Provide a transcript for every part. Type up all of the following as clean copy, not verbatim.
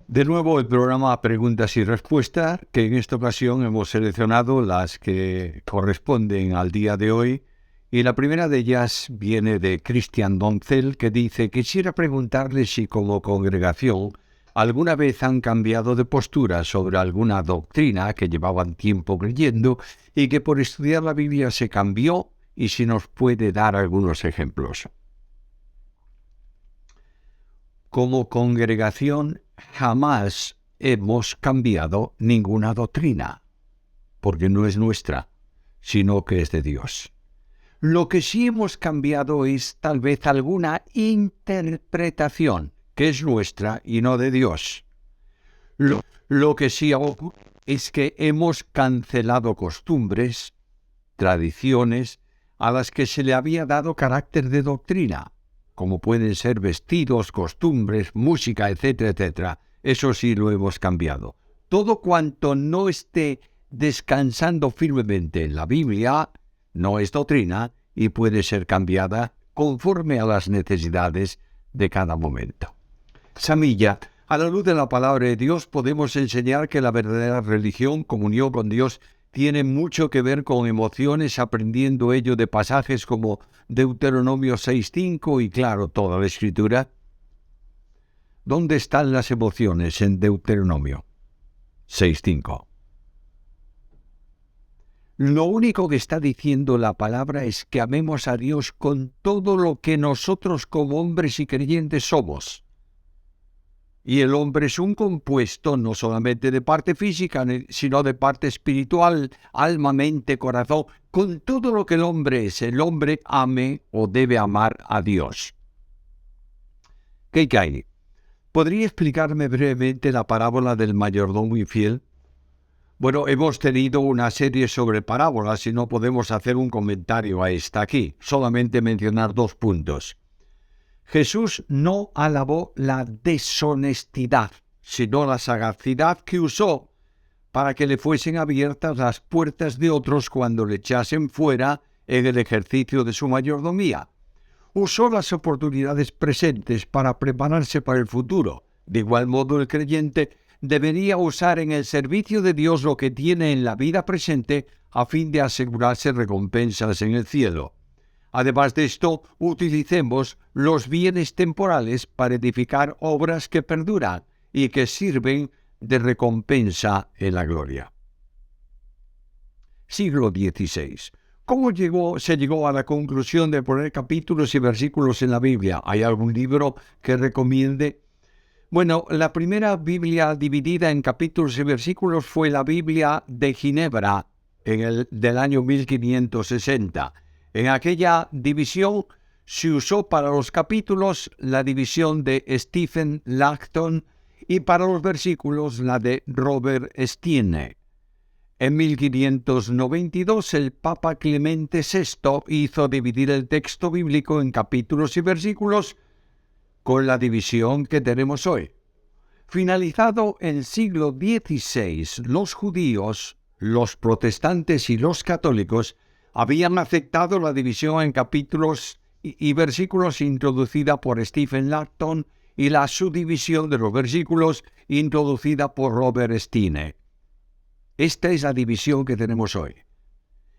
De nuevo el programa Preguntas y Respuestas, que en esta ocasión hemos seleccionado las que corresponden al día de hoy, y la primera de ellas viene de Cristian Doncel, que dice: quisiera preguntarle si como congregación alguna vez han cambiado de postura sobre alguna doctrina que llevaban tiempo creyendo y que por estudiar la Biblia se cambió, y si nos puede dar algunos ejemplos. Como congregación jamás hemos cambiado ninguna doctrina, porque no es nuestra, sino que es de Dios. Lo que sí hemos cambiado es tal vez alguna interpretación, que es nuestra y no de Dios. Lo que sí ocurre es que hemos cancelado costumbres, tradiciones, a las que se le había dado carácter de doctrina, como pueden ser vestidos, costumbres, música, etcétera, etcétera. Eso sí lo hemos cambiado. Todo cuanto no esté descansando firmemente en la Biblia no es doctrina y puede ser cambiada conforme a las necesidades de cada momento. Samilla, a la luz de la palabra de Dios podemos enseñar que la verdadera religión, comunión con Dios, tiene mucho que ver con emociones, aprendiendo ello de pasajes como Deuteronomio 6:5 y claro, toda la Escritura. ¿Dónde están las emociones en Deuteronomio 6:5? Lo único que está diciendo la palabra es que amemos a Dios con todo lo que nosotros como hombres y creyentes somos. Y el hombre es un compuesto no solamente de parte física, sino de parte espiritual, alma, mente, corazón. Con todo lo que el hombre es, el hombre ame o debe amar a Dios. Keikaini, ¿podría explicarme brevemente la parábola del mayordomo infiel? Bueno, hemos tenido una serie sobre parábolas y no podemos hacer un comentario a esta aquí, solamente mencionar 2 puntos. Jesús no alabó la deshonestidad, sino la sagacidad que usó para que le fuesen abiertas las puertas de otros cuando le echasen fuera en el ejercicio de su mayordomía. Usó las oportunidades presentes para prepararse para el futuro. De igual modo, el creyente debería usar en el servicio de Dios lo que tiene en la vida presente a fin de asegurarse recompensas en el cielo. Además de esto, utilicemos los bienes temporales para edificar obras que perduran y que sirven de recompensa en la gloria. Siglo XVI. ¿Cómo se llegó a la conclusión de poner capítulos y versículos en la Biblia? ¿Hay algún libro que recomiende? Bueno, la primera Biblia dividida en capítulos y versículos fue la Biblia de Ginebra del año 1560. En aquella división se usó para los capítulos la división de Stephen Langton y para los versículos la de Robert Stiene. En 1592 el Papa Clemente VI hizo dividir el texto bíblico en capítulos y versículos con la división que tenemos hoy. Finalizado el siglo XVI, los judíos, los protestantes y los católicos habían aceptado la división en capítulos y versículos introducida por Stephen Langton y la subdivisión de los versículos introducida por Robert Stiene. Esta es la división que tenemos hoy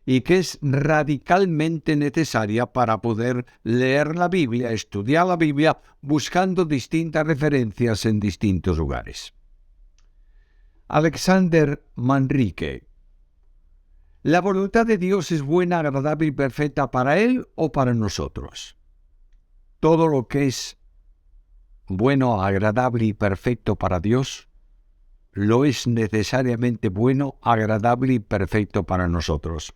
y que es radicalmente necesaria para poder leer la Biblia, estudiar la Biblia, buscando distintas referencias en distintos lugares. Alexander Manrique. ¿La voluntad de Dios es buena, agradable y perfecta para Él o para nosotros? Todo lo que es bueno, agradable y perfecto para Dios, lo es necesariamente bueno, agradable y perfecto para nosotros.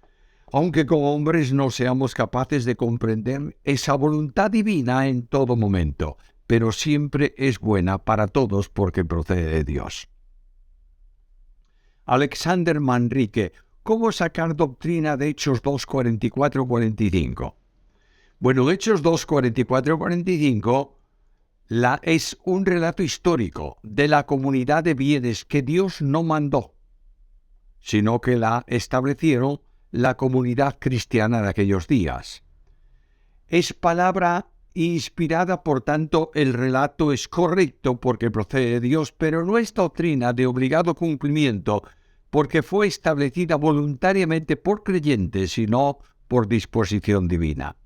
Aunque como hombres no seamos capaces de comprender esa voluntad divina en todo momento, pero siempre es buena para todos porque procede de Dios. Alexander Manrique. ¿Cómo sacar doctrina de Hechos 2:44-45? Bueno, Hechos 2:44-45 es un relato histórico de la comunidad de bienes que Dios no mandó, sino que la establecieron la comunidad cristiana de aquellos días. Es palabra inspirada, por tanto, el relato es correcto porque procede de Dios, pero no es doctrina de obligado cumplimiento porque fue establecida voluntariamente por creyentes y no por disposición divina.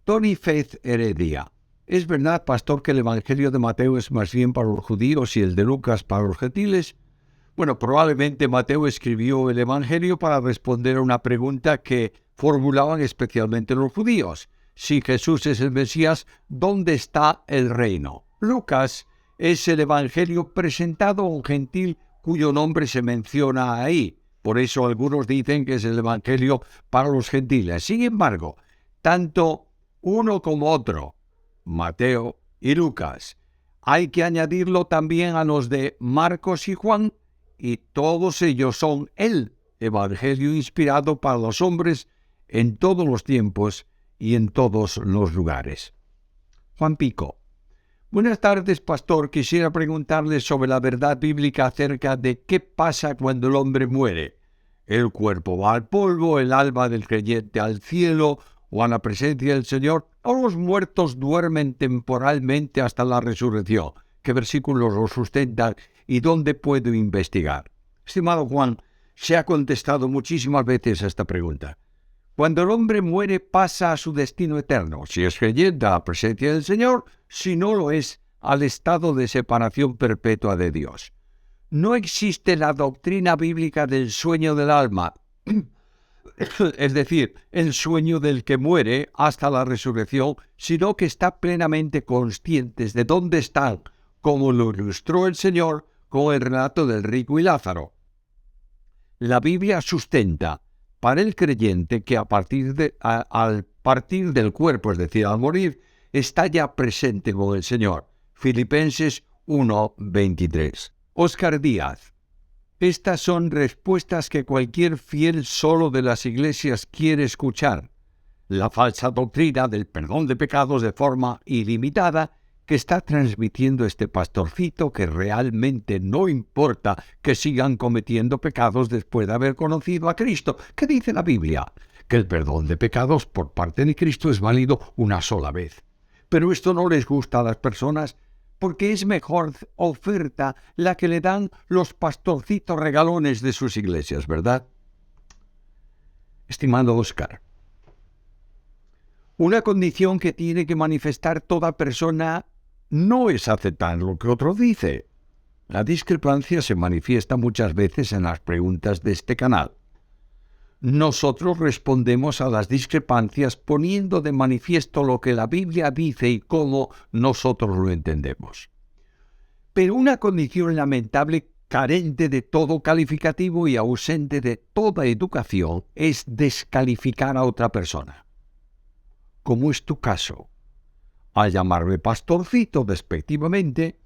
Tony Faith Heredia. ¿Es verdad, pastor, que el Evangelio de Mateo es más bien para los judíos y el de Lucas para los gentiles? Bueno, probablemente Mateo escribió el Evangelio para responder a una pregunta que formulaban especialmente los judíos. Si Jesús es el Mesías, ¿dónde está el reino? Lucas es el Evangelio presentado a un gentil cuyo nombre se menciona ahí. Por eso algunos dicen que es el Evangelio para los gentiles. Sin embargo, tanto uno como otro, Mateo y Lucas, hay que añadirlo también a los de Marcos y Juan, y todos ellos son el Evangelio inspirado para los hombres en todos los tiempos y en todos los lugares. Juan Pico. Buenas tardes, pastor. Quisiera preguntarle sobre la verdad bíblica acerca de qué pasa cuando el hombre muere. El cuerpo va al polvo, el alma del creyente al cielo o a la presencia del Señor, o los muertos duermen temporalmente hasta la resurrección. ¿Qué versículos lo sustentan y dónde puedo investigar? Estimado Juan, se ha contestado muchísimas veces a esta pregunta. Cuando el hombre muere, pasa a su destino eterno. Si es creyente, a la presencia del Señor; si no lo es, al estado de separación perpetua de Dios. No existe la doctrina bíblica del sueño del alma, es decir, el sueño del que muere hasta la resurrección, sino que está plenamente conscientes de dónde están, como lo ilustró el Señor con el relato del rico y Lázaro. La Biblia sustenta para el creyente que al partir del cuerpo, es decir, al morir, está ya presente con el Señor. Filipenses 1:23. Óscar Díaz. Estas son respuestas que cualquier fiel solo de las iglesias quiere escuchar. La falsa doctrina del perdón de pecados de forma ilimitada que está transmitiendo este pastorcito, que realmente no importa que sigan cometiendo pecados después de haber conocido a Cristo. ¿Qué dice la Biblia? Que el perdón de pecados por parte de Cristo es válido una sola vez. Pero esto no les gusta a las personas porque es mejor oferta la que le dan los pastorcitos regalones de sus iglesias, ¿verdad? Estimado Óscar, una condición que tiene que manifestar toda persona no es aceptar lo que otro dice. La discrepancia se manifiesta muchas veces en las preguntas de este canal. Nosotros respondemos a las discrepancias poniendo de manifiesto lo que la Biblia dice y cómo nosotros lo entendemos. Pero una condición lamentable, carente de todo calificativo y ausente de toda educación, es descalificar a otra persona. Como es tu caso, al llamarme pastorcito despectivamente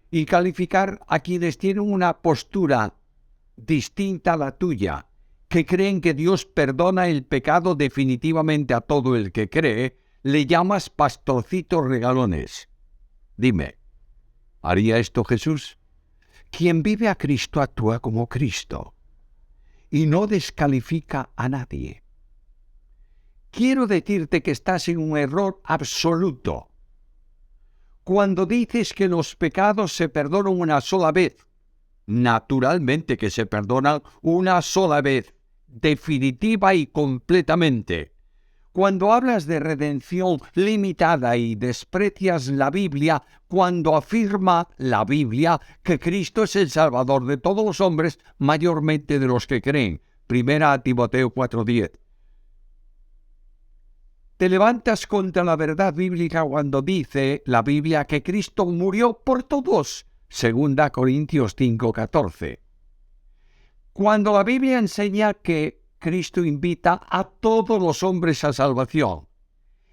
y calificar a quienes tienen una postura distinta a la tuya, que creen que Dios perdona el pecado definitivamente a todo el que cree, le llamas pastorcitos regalones. Dime, ¿haría esto Jesús? Quien vive a Cristo actúa como Cristo y no descalifica a nadie. Quiero decirte que estás en un error absoluto cuando dices que los pecados se perdonan una sola vez. Naturalmente que se perdonan una sola vez, definitiva y completamente. Cuando hablas de redención limitada y desprecias la Biblia, cuando afirma la Biblia que Cristo es el Salvador de todos los hombres, mayormente de los que creen. 1 Timoteo 4:10. Te levantas contra la verdad bíblica cuando dice la Biblia que Cristo murió por todos. 2 Corintios 5:14. Cuando la Biblia enseña que Cristo invita a todos los hombres a salvación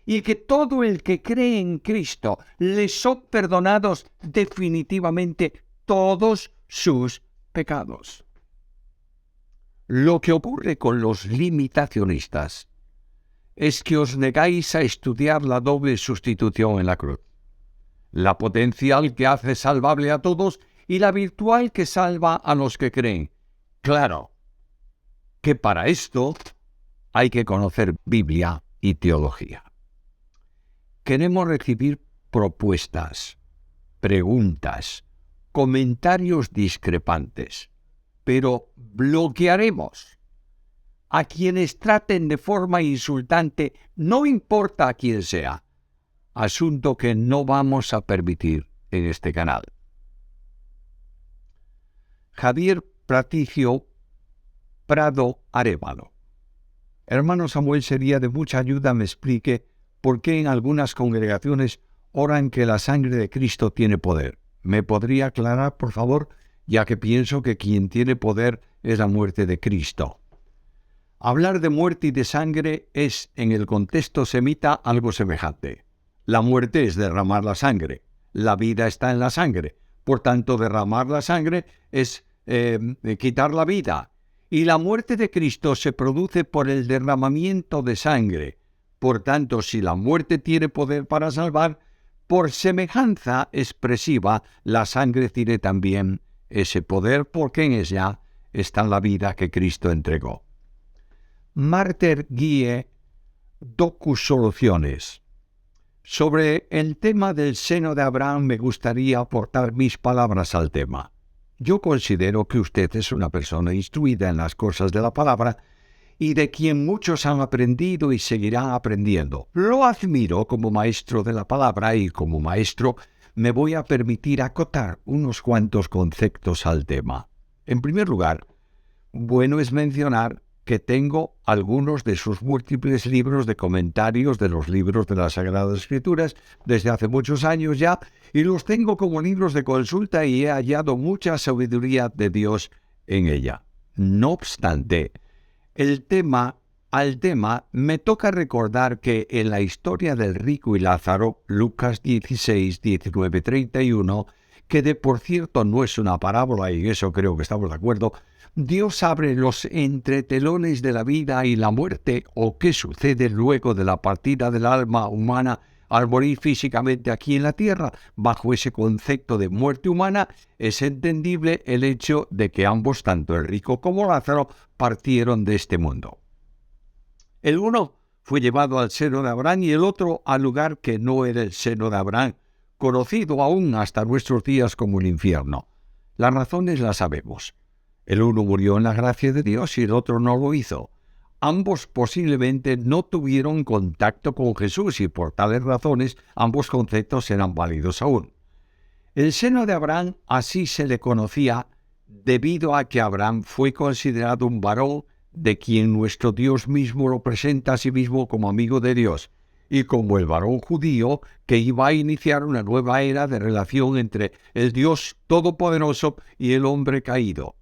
y que todo el que cree en Cristo le son perdonados definitivamente todos sus pecados. Lo que ocurre con los limitacionistas es que os negáis a estudiar la doble sustitución en la cruz. La potencial que hace salvable a todos y la virtual que salva a los que creen. Claro que para esto hay que conocer Biblia y teología. queremos recibir propuestas, preguntas, comentarios discrepantes, pero bloquearemos a quienes traten de forma insultante, no importa a quién sea, asunto que no vamos a permitir en este canal. Javier Patricio Prado Arévalo. Hermano Samuel, sería de mucha ayuda me explique por qué en algunas congregaciones oran que la sangre de Cristo tiene poder. ¿Me podría aclarar, por favor? Ya que pienso que quien tiene poder es la muerte de Cristo. Hablar de muerte y de sangre es, en el contexto semita, algo semejante. La muerte es derramar la sangre. La vida está en la sangre. Por tanto, derramar la sangre es quitar la vida. Y la muerte de Cristo se produce por el derramamiento de sangre. Por tanto, si la muerte tiene poder para salvar, por semejanza expresiva, la sangre tiene también ese poder porque en ella está la vida que Cristo entregó. Marter Guie, Docu-Soluciones. Sobre el tema del seno de Abraham me gustaría aportar mis palabras al tema. Yo considero que usted es una persona instruida en las cosas de la palabra y de quien muchos han aprendido y seguirán aprendiendo. Lo admiro como maestro de la palabra y como maestro me voy a permitir acotar unos cuantos conceptos al tema. En primer lugar, bueno es mencionar que tengo algunos de sus múltiples libros de comentarios de los libros de las Sagradas Escrituras desde hace muchos años ya, y los tengo como libros de consulta y he hallado mucha sabiduría de Dios en ella. No obstante, al tema me toca recordar que en la historia del rico y Lázaro, Lucas 16, 19, 31, que de por cierto no es una parábola y en eso creo que estamos de acuerdo, Dios abre los entretelones de la vida y la muerte, o qué sucede luego de la partida del alma humana al morir físicamente aquí en la tierra. Bajo ese concepto de muerte humana es entendible el hecho de que ambos, tanto el rico como Lázaro, partieron de este mundo. El uno fue llevado al seno de Abraham y el otro al lugar que no era el seno de Abraham, conocido aún hasta nuestros días como el infierno. Las razones las sabemos. El uno murió en la gracia de Dios y el otro no lo hizo. Ambos posiblemente no tuvieron contacto con Jesús y por tales razones ambos conceptos eran válidos aún. El seno de Abraham así se le conocía debido a que Abraham fue considerado un varón de quien nuestro Dios mismo lo presenta a sí mismo como amigo de Dios, y como el varón judío que iba a iniciar una nueva era de relación entre el Dios Todopoderoso y el hombre caído.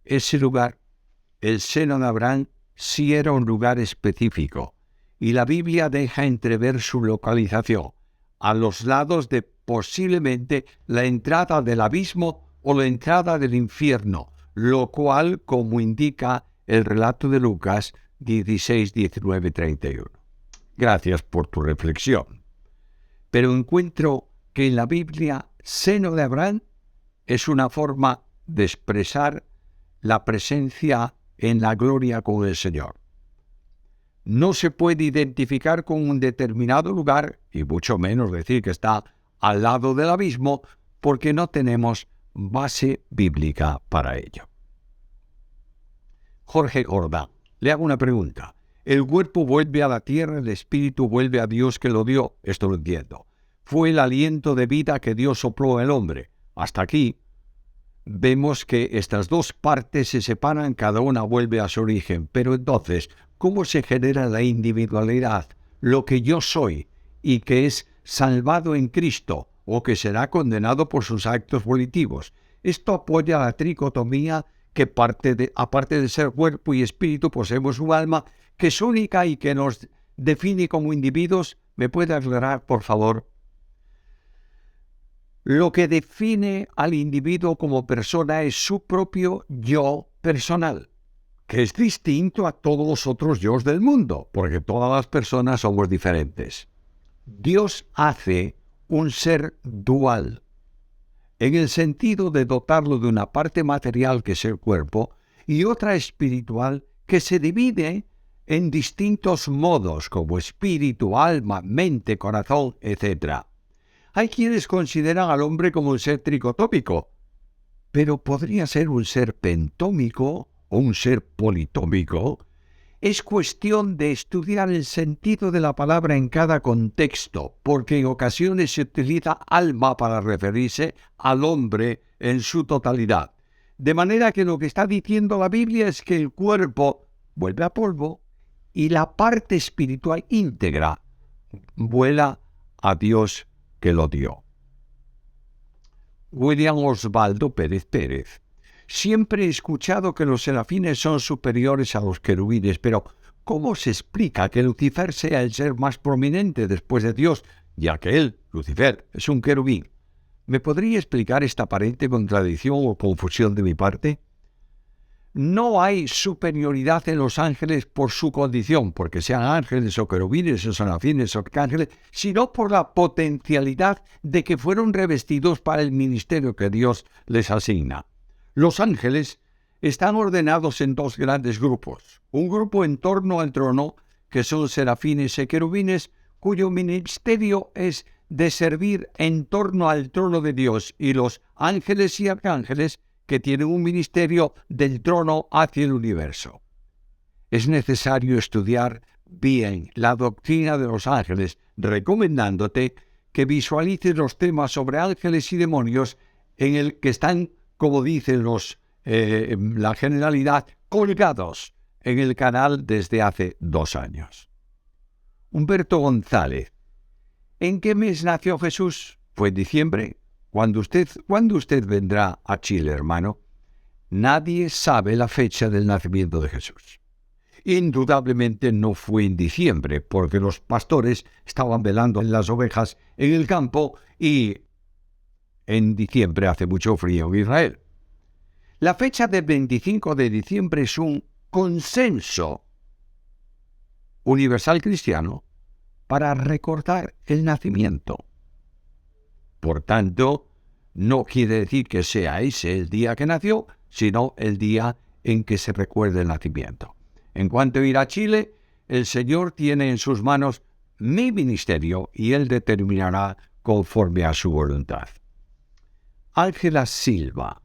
Ese lugar, el seno de Abraham, sí era un lugar específico, y la Biblia deja entrever su localización, a los lados de posiblemente la entrada del abismo o la entrada del infierno, lo cual, como indica el relato de Lucas 16, 19, 31. Gracias por tu reflexión. Pero encuentro que en la Biblia, seno de Abraham es una forma de expresar la presencia en la gloria con el Señor. No se puede identificar con un determinado lugar, y mucho menos decir que está al lado del abismo, porque no tenemos base bíblica para ello. Jorge Jordán, le hago una pregunta. El cuerpo vuelve a la tierra, el espíritu vuelve a Dios que lo dio. Esto lo entiendo. Fue el aliento de vida que Dios sopló al hombre. Hasta aquí vemos que estas dos partes se separan, cada una vuelve a su origen. Pero entonces, ¿cómo se genera la individualidad? Lo que yo soy y que es salvado en Cristo o que será condenado por sus actos volitivos. Esto apoya la tricotomía que aparte de ser cuerpo y espíritu, poseemos un alma que es única y que nos define como individuos. ¿Me puede aclarar, por favor? Lo que define al individuo como persona es su propio yo personal, que es distinto a todos los otros yos del mundo, porque todas las personas somos diferentes. Dios hace un ser dual, en el sentido de dotarlo de una parte material que es el cuerpo y otra espiritual que se divide en distintos modos, como espíritu, alma, mente, corazón, etc. Hay quienes consideran al hombre como un ser tricotópico, pero podría ser un ser pentómico o un ser politómico. Es cuestión de estudiar el sentido de la palabra en cada contexto, porque en ocasiones se utiliza alma para referirse al hombre en su totalidad. De manera que lo que está diciendo la Biblia es que el cuerpo vuelve a polvo y la parte espiritual íntegra vuela a Dios que lo dio. William Osvaldo Pérez Pérez. Siempre he escuchado que los serafines son superiores a los querubines, pero ¿cómo se explica que Lucifer sea el ser más prominente después de Dios, ya que él, Lucifer, es un querubín? ¿Me podría explicar esta aparente contradicción o confusión de mi parte? No hay superioridad en los ángeles por su condición, porque sean ángeles o querubines o serafines o arcángeles, sino por la potencialidad de que fueron revestidos para el ministerio que Dios les asigna. Los ángeles están ordenados en dos grandes grupos. Un grupo en torno al trono, que son serafines y querubines, cuyo ministerio es de servir en torno al trono de Dios, y los ángeles y arcángeles, que tienen un ministerio del trono hacia el universo. Es necesario estudiar bien la doctrina de los ángeles, recomendándote que visualices los temas sobre ángeles y demonios en el que están, como dicen la generalidad, colgados en el canal desde hace 2 años. Humberto González. ¿En qué mes nació Jesús? Fue en diciembre. ¿Cuándo usted vendrá a Chile, hermano? Nadie sabe la fecha del nacimiento de Jesús. Indudablemente no fue en diciembre, porque los pastores estaban velando las ovejas en el campo y en diciembre hace mucho frío en Israel. La fecha del 25 de diciembre es un consenso universal cristiano para recordar el nacimiento. Por tanto, no quiere decir que sea ese el día que nació, sino el día en que se recuerde el nacimiento. En cuanto a ir a Chile, el Señor tiene en sus manos mi ministerio y Él determinará conforme a su voluntad. Ángela Silva.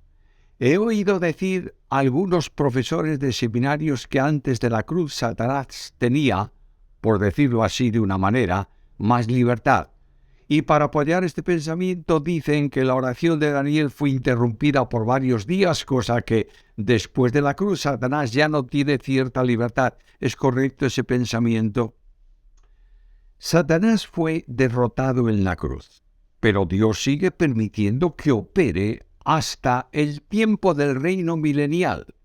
He oído decir a algunos profesores de seminarios que antes de la cruz Satanás tenía, por decirlo así de una manera, más libertad. Y para apoyar este pensamiento dicen que la oración de Daniel fue interrumpida por varios días, cosa que después de la cruz Satanás ya no tiene cierta libertad. ¿Es correcto ese pensamiento? Satanás fue derrotado en la cruz, pero Dios sigue permitiendo que opere hasta el tiempo del reino milenial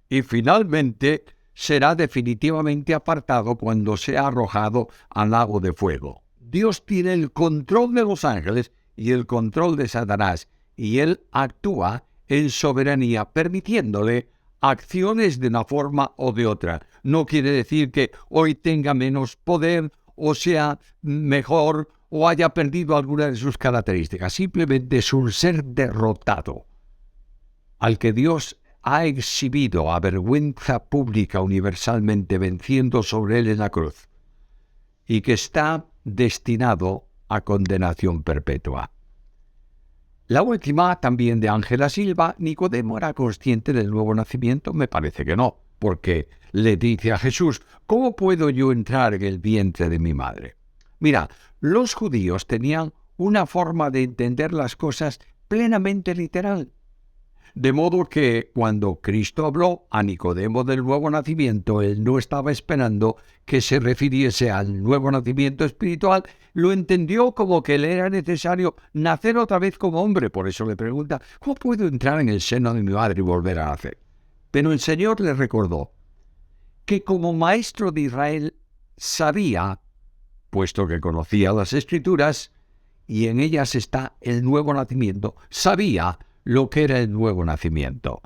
y finalmente será definitivamente apartado cuando sea arrojado al lago de fuego. Dios tiene el control de los ángeles y el control de Satanás, y Él actúa en soberanía, permitiéndole acciones de una forma o de otra. No quiere decir que hoy tenga menos poder, o sea mejor, o haya perdido alguna de sus características. Simplemente es un ser derrotado, al que Dios ha exhibido a vergüenza pública universalmente, venciendo sobre él en la cruz, y que está destinado a condenación perpetua. La última, también de Ángela Silva. ¿Nicodemo era consciente del nuevo nacimiento? Me parece que no, porque le dice a Jesús: ¿cómo puedo yo entrar en el vientre de mi madre? Mira, los judíos tenían una forma de entender las cosas plenamente literal. De modo que cuando Cristo habló a Nicodemo del nuevo nacimiento, él no estaba esperando que se refiriese al nuevo nacimiento espiritual, lo entendió como que le era necesario nacer otra vez como hombre. Por eso le pregunta: ¿cómo puedo entrar en el seno de mi madre y volver a nacer? Pero el Señor le recordó que como maestro de Israel sabía, puesto que conocía las Escrituras, y en ellas está el nuevo nacimiento, sabía lo que era el nuevo nacimiento.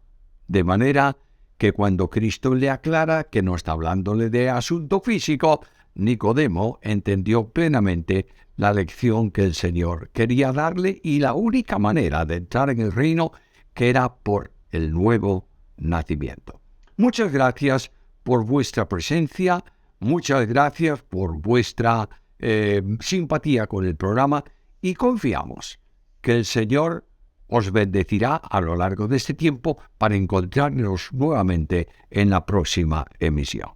De manera que cuando Cristo le aclara que no está hablándole de asunto físico, Nicodemo entendió plenamente la lección que el Señor quería darle y la única manera de entrar en el reino, que era por el nuevo nacimiento. Muchas gracias por vuestra presencia. Muchas gracias por vuestra simpatía con el programa y confiamos que el Señor os bendecirá a lo largo de este tiempo para encontrarnos nuevamente en la próxima emisión.